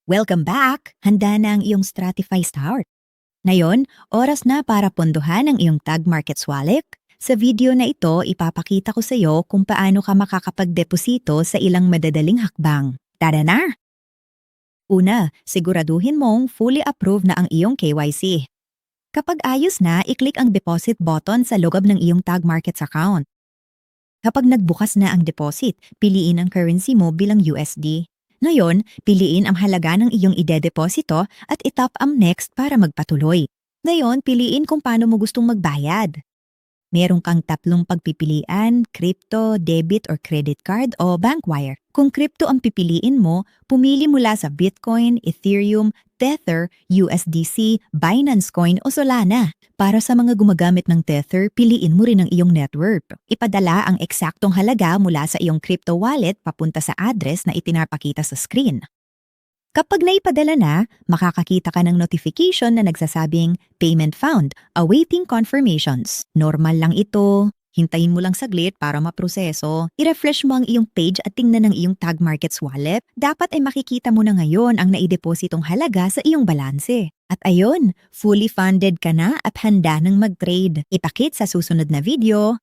Welcome back! Handa na ang iyong Stratify Start. Ngayon, oras na para pondohan ang iyong Tag Markets wallet. Sa video na ito, ipapakita ko sa iyo kung paano ka makakapagdeposito sa ilang madadaling hakbang. Tara na! Una, siguraduhin mong fully approved na ang iyong KYC. Kapag ayos na, i-click ang deposit button sa loob ng iyong Tag Markets account. Kapag nagbukas na ang deposit, piliin ang currency mo bilang USD. Ngayon, piliin ang halaga ng iyong idedeposito at itap ang next para magpatuloy. Ngayon, piliin kung paano mo gustong magbayad. Meron kang tatlong pagpipilian, crypto, debit or credit card o bank wire. Kung crypto ang pipiliin mo, pumili mula sa Bitcoin, Ethereum, Tether, USDC, Binance Coin o Solana. Para sa mga gumagamit ng Tether, piliin mo rin ang iyong network. Ipadala ang eksaktong halaga mula sa iyong crypto wallet papunta sa address na itinapakita sa screen. Kapag naipadala na, makakakita ka ng notification na nagsasabing Payment Found, awaiting confirmations. Normal lang ito. Hintayin mo lang saglit para maproseso. I-refresh mo ang iyong page at tingnan ang iyong Tag Markets wallet. Dapat ay makikita mo na ngayon ang naidepositong halaga sa iyong balanse. At ayun, fully funded ka na at handa ng mag-trade. Ipakit sa susunod na video.